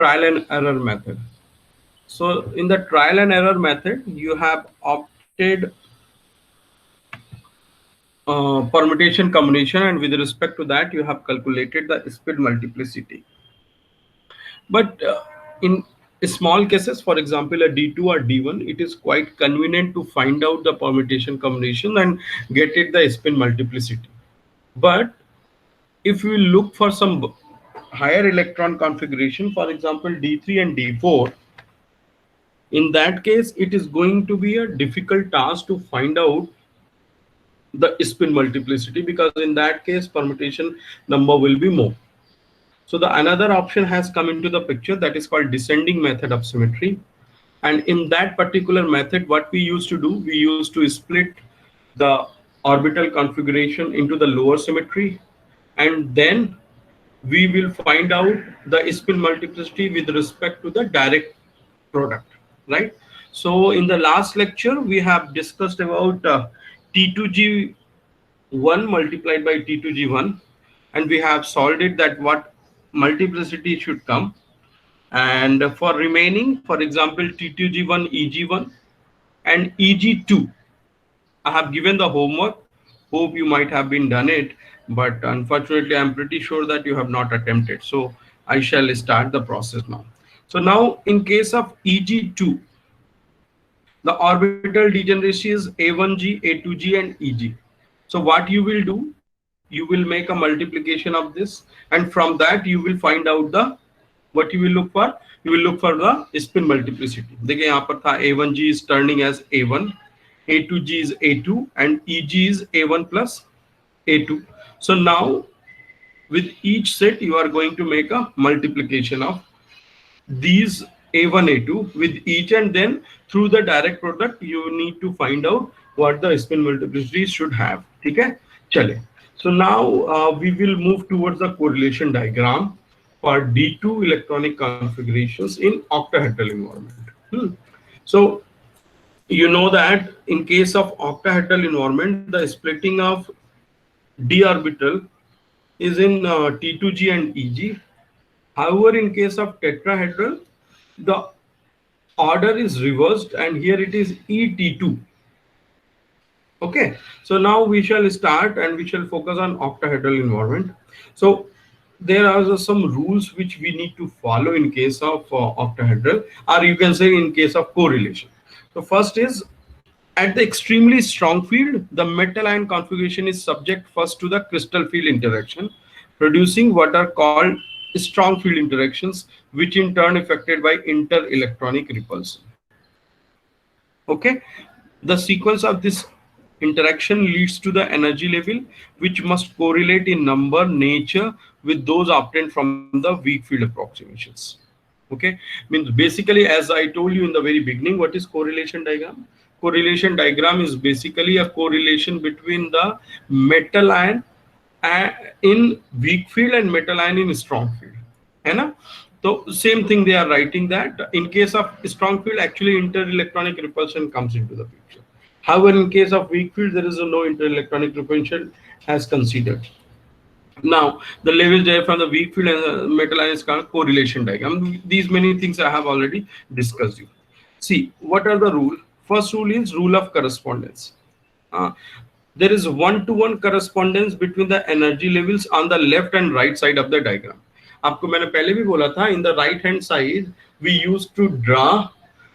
trial and error method. So in the trial and error method, you have opted permutation combination, and with respect to that, you have calculated the speed multiplicity. But in small cases, for example, a D2 or D1, it is quite convenient to find out the permutation combination and get it the spin multiplicity. But if we look for some higher electron configuration, for example, D3 and D4, in that case, it is going to be a difficult task to find out the spin multiplicity, because in that case, permutation number will be more. So the another option has come into the picture, that is called descending method of symmetry. And in that particular method, what we used to do, we used to split the orbital configuration into the lower symmetry, and then we will find out the spin multiplicity with respect to the direct product, right? So in the last lecture, we have discussed about T2G1 multiplied by T2G1, and we have solved it that what multiplicity should come. And for remaining, for example, T2G1, EG1 and EG2, I have given the homework. Hope you might have been done it, but unfortunately, I'm pretty sure that you have not attempted. So I shall start the process now. So now in case of EG2, the orbital degeneracy is A1G, A2G and EG. So what you will do, you will make a multiplication of this, and from that you will find out the, what you will look for, you will look for the spin multiplicity. देखिए यहाँ पर था A1G is turning as A1, A2G is A2 and EG is A1 plus A2. So now with each set you are going to make a multiplication of these A1, A2 with each, and then through the direct product you need to find out what the spin multiplicity should have. ठीक है, चले. So now we will move towards the correlation diagram for D2 electronic configurations in octahedral environment. So you know that in case of octahedral environment, the splitting of d orbital is in T2G and EG. However, in case of tetrahedral, the order is reversed, and here it is ET2. Okay, so now we shall start and we shall focus on octahedral environment. So there are some rules which we need to follow in case of octahedral, or you can say in case of correlation. So first is, at the extremely strong field, the metal ion configuration is subject first to the crystal field interaction, producing what are called strong field interactions, which in turn affected by inter-electronic repulsion. Okay, the sequence of this interaction leads to the energy level, which must correlate in number, nature with those obtained from the weak field approximations. Okay, means basically, as I told you in the very beginning, what is correlation diagram? Correlation diagram is basically a correlation between the metal ion in weak field and metal ion in strong field, है ना? So same thing they are writing, that in case of strong field, actually inter-electronic repulsion comes into the picture. However, in case of weak field, there is no inter-electronic repulsion as considered. Now, the levels there from the weak field and the metal ion is called correlation diagram. These many things I have already discussed you. See, what are the rule? First rule is rule of correspondence. There is one-to-one correspondence between the energy levels on the left and right side of the diagram. आपको मैंने पहले भी बोला था, in the right hand side we used to draw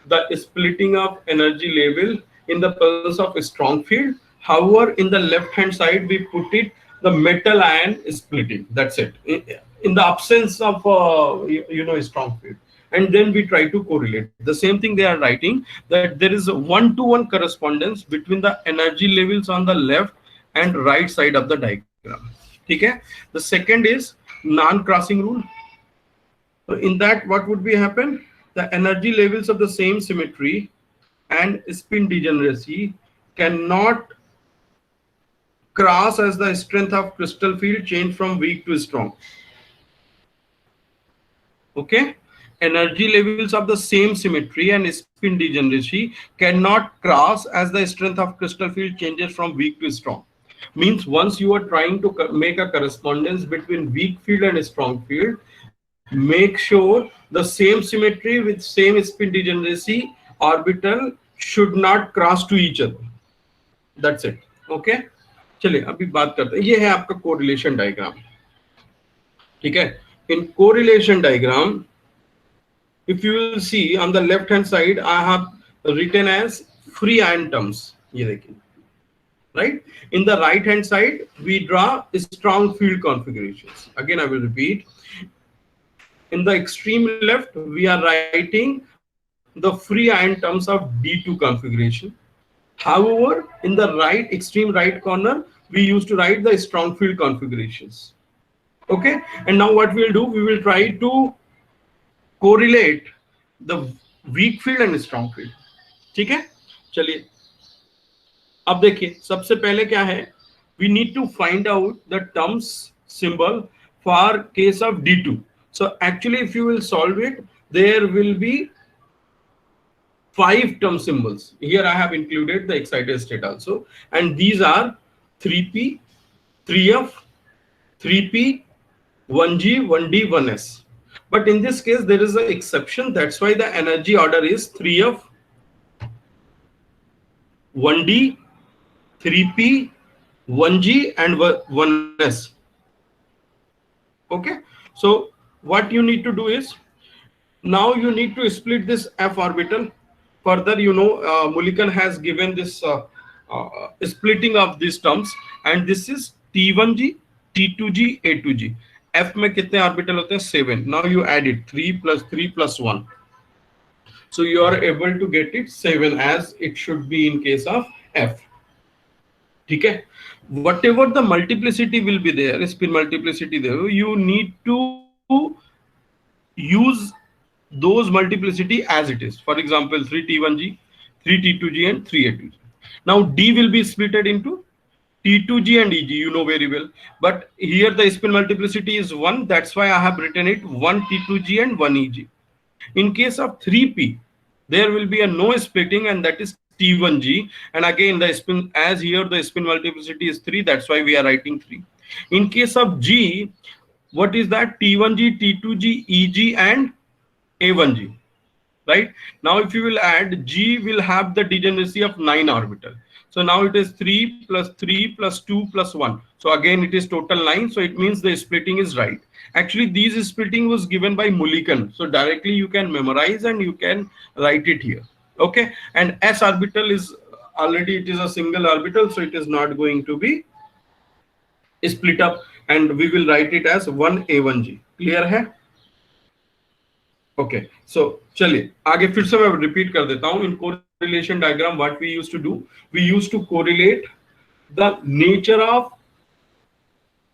the splitting of energy level in the presence of a strong field. However, in the left hand side we put it the metal ion splitting. That's it. In the absence of strong field, and then we try to correlate. The same thing they are writing, that there is a one-to-one correspondence between the energy levels on the left and right side of the diagram. Okay. The second is non-crossing rule. So in that, what would be happen? The energy levels of the same symmetry and spin degeneracy cannot cross as the strength of crystal field change from weak to strong. Okay, energy levels of the same symmetry and spin degeneracy cannot cross as the strength of crystal field changes from weak to strong. Means once you are trying to make a correspondence between weak field and strong field, make sure the same symmetry with same spin degeneracy orbital should not cross to each other. That's it. Okay, चलिए अभी बात करते हैं. ये है आपका correlation diagram. ठीक है. In correlation diagram, if you will see on the left hand side, I have written as free ion terms. ये देखिए, right? In the right hand side, we draw strong field configurations. Again, I will repeat. In the extreme left, we are writing the free ion terms of D2 configuration. However, in the right extreme right corner, we used to write the strong field configurations. Okay, and now what we'll do, we will try to correlate the weak field and strong field. ठीक है, चलिए अब देखिए. सबसे पहले क्या है, we need to find out the terms symbol for case of D2. So actually, if you will solve it, there will be 5 term symbols. Here I have included the excited state also, and these are 3p, 3f, 3p, 1g, 1d, 1s. But in this case, there is an exception. That's why the energy order is 3f, 1d, 3p, 1g, and 1s. Okay, so what you need to do is, now you need to split this f orbital. Further, you know, Mulliken has given this splitting of these terms, and this is T1g, T2g, A2g. F में कितने orbital होते हैं? 7. Now you add it, 3 plus 3 plus 1. So you are able to get it 7 as it should be in case of F. ठीक है. Whatever the multiplicity will be there, spin multiplicity there, you need to use those multiplicity as it is. For example, 3T1g, 3T2g, and 3A2g. Now D will be splitted into T2g and EG, you know very well. But here the spin multiplicity is 1. That's why I have written it 1 T2g and 1 EG. In case of 3P, there will be a no splitting, and that is T1g. And again, the spin, as here the spin multiplicity is 3. That's why we are writing 3. In case of G, what is that? T1g, T2g, EG, and A1g. Right? Now, if you will add, G will have the degeneracy of 9 orbital. So now it is 3 plus 3 plus 2 plus 1. So again, it is total 9. So it means the splitting is right. Actually, these splitting was given by Mulliken. So directly you can memorize and you can write it here. Okay. And S orbital is already, it is a single orbital. So it is not going to be split up, and we will write it as 1A1G. Clear है? Okay, so चलिए आगे फिर से मैं repeat कर देता हूं. इन correlation diagram, what we used to do, we used to correlate the nature of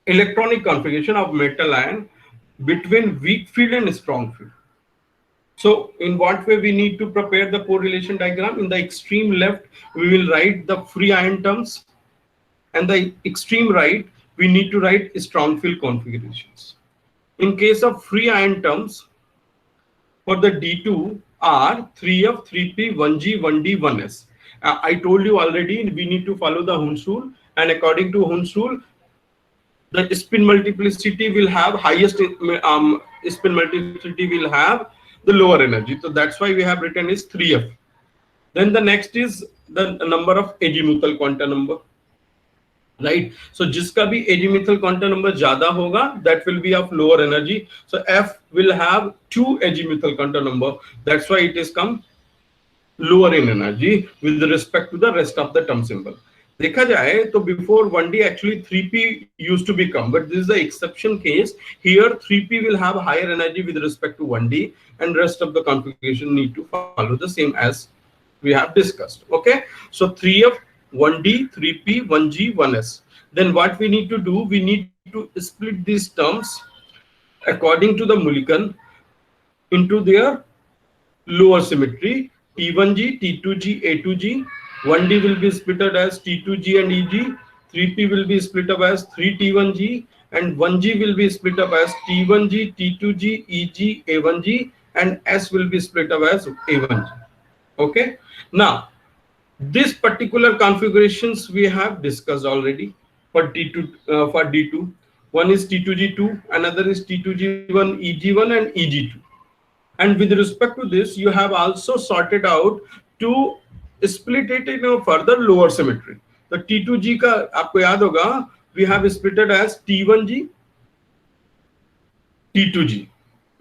electronic configuration of metal ion between weak field and strong field. So in what way we need to prepare the correlation diagram? In the extreme left, we will write the free ion terms, and the extreme right, we need to write strong field configurations. In case of free ion terms, for the D2 are 3F, 3P, 1G, 1D, 1S. I told you already, we need to follow the Hund's rule, and according to Hund's rule, the spin multiplicity will have highest spin multiplicity will have the lower energy. So that's why we have written is 3F. Then the next is the number of azimuthal quantum number. Right, so जिसका भी azimuthal quantum number ज्यादा होगा, that will be of lower energy. So F will have 2 azimuthal quantum number. That's why it is come lower in energy with respect to the rest of the term symbol. देखा जाए तो before 1D actually 3P used to become, but this is the exception case. Here 3P will have higher energy with respect to 1D, and rest of the configuration need to follow the same as we have discussed. Okay, so 3F, 1D, 3P, 1G, 1S. Then what we need to do, we need to split these terms according to the Mulliken into their lower symmetry. T1G, T2G, A2G. 1D will be split up as T2G and EG. 3P will be split up as 3T1G, and 1G will be split up as T1G, T2G, EG, A1G, and S will be split up as A1G. Okay. Now, this particular configurations we have discussed already for D2. One is T2G2, another is T2G1, EG1 and EG2. And with respect to this, you have also sorted out to split it in a further lower symmetry. The T2G का आपको याद होगा, we have split it as T1G, T2G,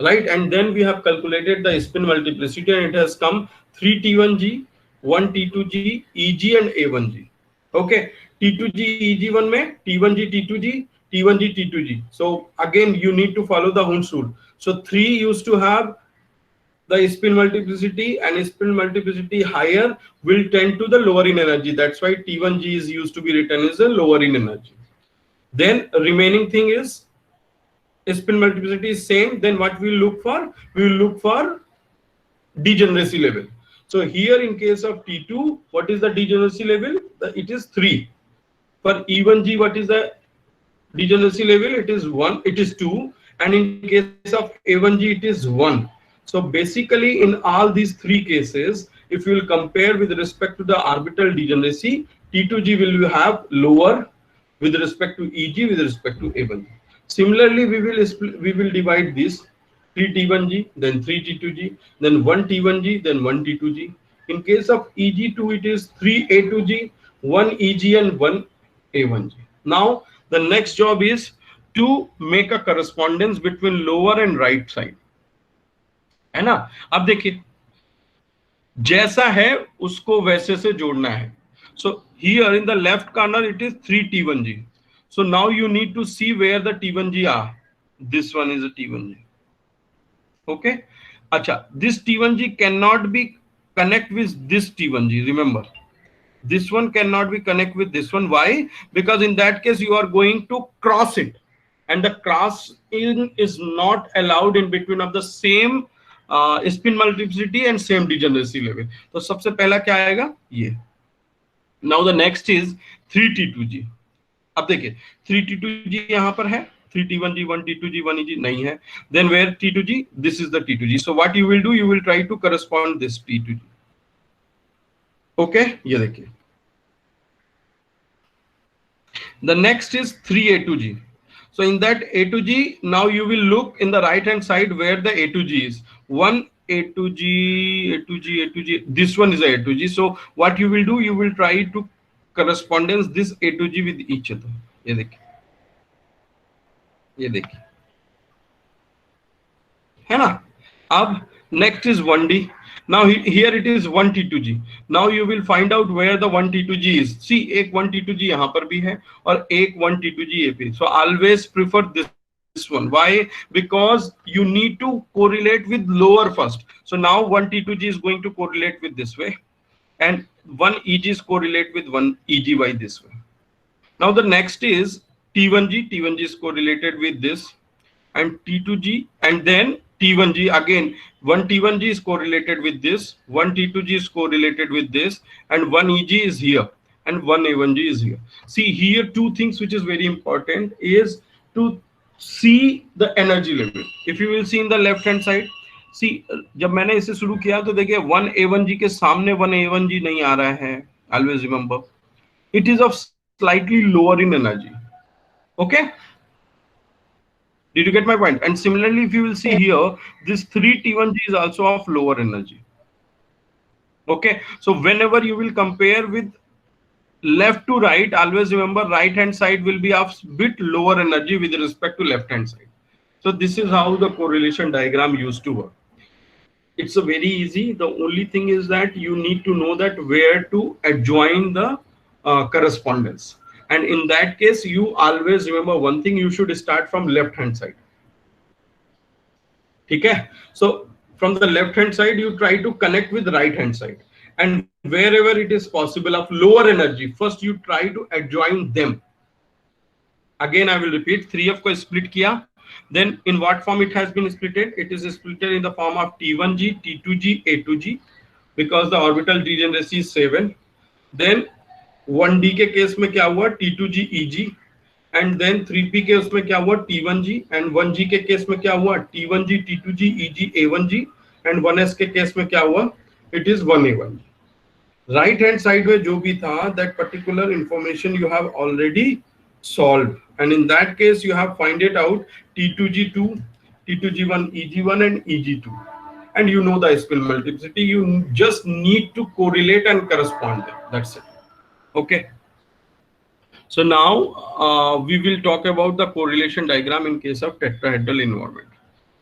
right? And then we have calculated the spin multiplicity and it has come 3T1G, 1T2G, EG and A1G. Okay, T2G, EG1 में T1G, T2G, T1G, T2G. So again, you need to follow the Hund's rule. So 3 used to have the spin multiplicity, and spin multiplicity higher will tend to the lower in energy. That's why T1G is used to be written as a lower in energy. Then remaining thing is spin multiplicity is same. Then what we will look for? We will look for degeneracy level. So here in case of T2, what is the degeneracy level? It is 3. For E1G, what is the degeneracy level? It is 1. It is 2. And in case of A1G, it is 1. So basically in all these three cases, if you will compare with respect to the orbital degeneracy, T2G will have lower with respect to EG with respect to A1G. Similarly, we will divide this 3T1G, then 3T2G, then 1T1G, then 1T2G. In case of EG2, it is 3A2G, 1 EG and 1 A1G. Now the next job is to make a correspondence between lower and right side, है ना? अब देखिए जैसा है उसको वैसे से जोड़ना है. So here in the left corner it is 3T1G. So now you need to see where the T1G are. This one is a T1G. Okay. Acha, this T1G cannot be connect with this T1G. Remember, this one cannot be connect with this one. Why? Because in that case you are going to cross it, and the cross in is not allowed in between of the same spin multiplicity and same degeneracy level. तो सबसे पहला क्या आएगा? ये. Now the next is 3T2G. अब देखिए 3T2G यहाँ पर है, 3T1G, 1T2G, 1EG नहीं है. Then where T2G? This is the T2G. So what you will do? You will try to correspond this T2G. Okay, ये देखिए. The next is 3A2G. So in that A2G, now you will look in the right hand side where the A2G is. One A2G, A2G, A2G. This one is a A2G. So what you will do? You will try to correspondence this A2G with each other. ये देखिए, ये देखिए, है ना? अब next is 1D. Now here it is 1T2G. Now you will find out where the 1T2G is. See, एक 1T2G यहाँ पर भी है और एक 1T2G ये भी. So always prefer this one. Why? Because you need to correlate with lower first. So now 1T2G is going to correlate with this way, and 1EG is correlate with 1EG by this way. Now the next is T1G. T1G is correlated with this, and T2G, and then T1G again. 1T1G is correlated with this, 1T2G is correlated with this, and 1EG is here, and 1A1G is here. See here, two things which is very important is to see the energy level. If you will see in the left hand side, see जब मैंने इसे शुरू किया तो देखिए 1A1G के सामने 1A1G नहीं आ रहा है. Always remember, it is of slightly lower in energy. Okay. Did you get my point? And similarly, if you will see here, this 3T1G is also of lower energy. Okay. So whenever you will compare with left to right, always remember right hand side will be of bit lower energy with respect to left hand side. So this is how the correlation diagram used to work. It's a very easy. The only thing is that you need to know that where to adjoin the correspondence. And in that case, you always remember one thing, you should start from left hand side. Okay? So from the left hand side, you try to connect with right hand side. And wherever it is possible of lower energy, first you try to adjoin them. Again, I will repeat, 3F को split किया. Then in what form it has been splitted? It is splitted in the form of T1G, T2G, A2G, because the orbital degeneracy is 7. Then 1D के case में क्या हुआ? T2G, EG, and then 3P के उसमें क्या हुआ? T1G, and 1G के case में क्या हुआ? T1G, T2G, EG, A1G, and 1S के केस में क्या हुआ? It is 1A1G. Right hand side में जो भी था, that particular information you have already solve, and in that case you have find it out T2G2, T2G1, EG1 and EG2, and you know the spin multiplicity. You just need to correlate and correspond them. That's it. Okay. So now we will talk about the correlation diagram in case of tetrahedral environment.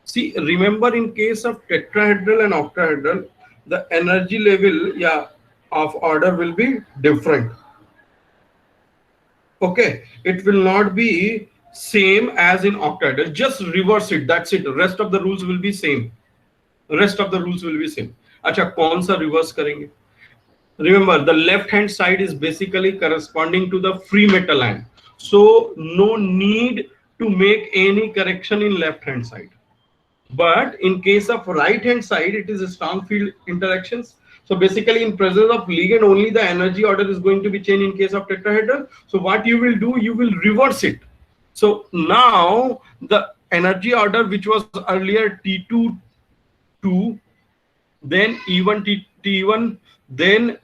See, remember in case of tetrahedral and octahedral, the energy level, yeah, of order will be different. Okay, it will not be same as in octahedral. Just reverse it. That's it. Rest of the rules will be same. Rest of the rules will be same. अच्छा, कौन सा reverse करेंगे? Remember, the left hand side is basically corresponding to the free metal ion. So no need to make any correction in left hand side. But in case of right hand side, it is a strong field interactions. So basically in presence of ligand, only the energy order is going to be changed in case of tetrahedral. So what you will do, you will reverse it. So now the energy order which was earlier T2 2, then E1 T1, then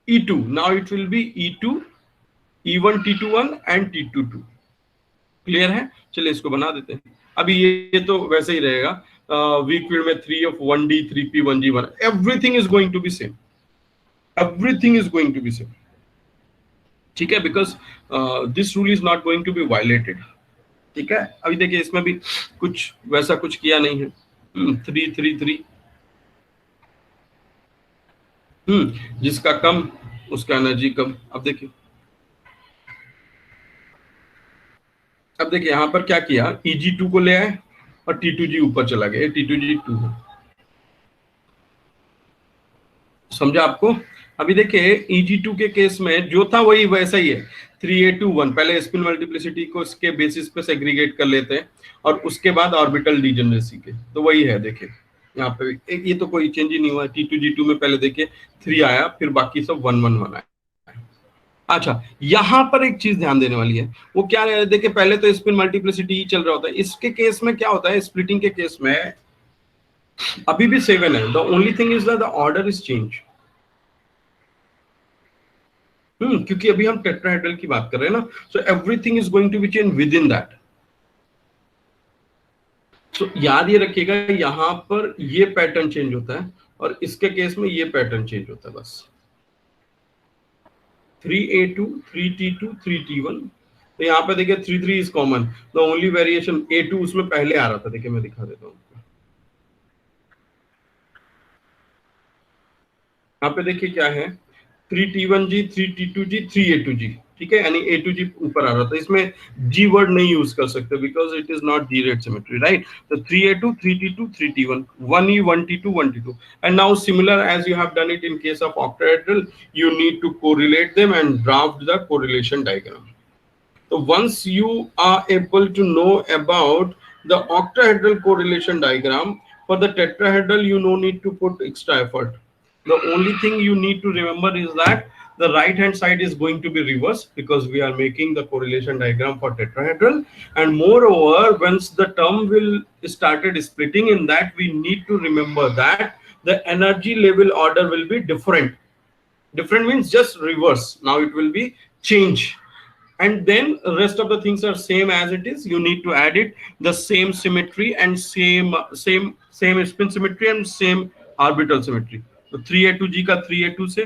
E2. Now it will be E2, E1 T21 and T22. Clear है? चलिए इसको बना देते हैं. अभी ये तो वैसे ही रहेगा. वीक फील्ड में 3 of 1D 3P 1G1, everything is going to be same. Everything is going to be same. ठीक है? Because this rule is not going to be violated. ठीक है? अभी देखिए इसमें भी कुछ वैसा कुछ किया नहीं है. 3 3 3. जिसका कम उसका एनर्जी कम. अब देखिए यहां पर क्या किया, EG2 को ले आए और T2G ऊपर चला गया. T2G2 है. समझा आपको? अभी देखिए EG2 के केस में जो था वही वैसा ही है. 3A21 पहले स्पिन मल्टीप्लिसिटी को इसके बेसिस पे सेग्रीगेट कर लेते हैं और उसके बाद ऑर्बिटल डिजेनरेसी के. तो वही है. देखिए यहाँ पे ये तो कोई चेंज ही नहीं हुआ. T2G2 में पहले देखिए 3 आया, फिर बाकी सब 1 1 1 आया. अच्छा, यहां पर एक चीज ध्यान देने वाली है. वो क्या है, देखिए पहले तो स्पिन मल्टीप्लिसिटी ही चल रहा होता है. इसके केस में क्या होता है, स्प्लिटिंग के केस में अभी भी 7 है. The only thing is the order is change. क्योंकि अभी हम टेट्राहेड्रल की बात कर रहे हैं ना. So everything is going to be change within that. तो याद ये रखिएगा, यहां पर ये पैटर्न चेंज होता है और इसके केस में ये पैटर्न चेंज होता है बस. 3A2 3T2 3T1. तो यहाँ पे देखिए 3 3 is common. The only variation A2 उसमें पहले आ रहा था. देखिए मैं दिखा देता हूँ. यहाँ पे देखिए क्या है, 3T1G 3T2G 3A2G. ठीक है, यानी A2G ऊपर आ रहा था. इसमें G वर्ड नहीं यूज कर सकते because it is not G rate symmetry, right. तो 3A2 3T2 3T1 1E 1T2 1T2. and now similar as you have done it in case of octahedral, you need to correlate them and draft the correlation diagram. So once you are able to know about the octahedral correlation diagram, for the tetrahedral you no need to put extra effort. The only thing you need to remember is that the right hand side is going to be reversed because we are making the correlation diagram for tetrahedral. And moreover, once the term will started splitting, in that we need to remember that the energy level order will be different. Different means just reverse. Now it will be change. And then rest of the things are same as it is. You need to add it the same symmetry and same spin symmetry and same orbital symmetry. तो 3A2G का 3A2 से,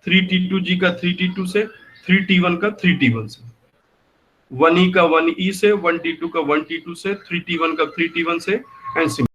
3T2G का 3T2 से, 3T1 का 3T1 से, 1E का 1E से, 1T2 का 1T2 से, 3T1 का 3T1 से, and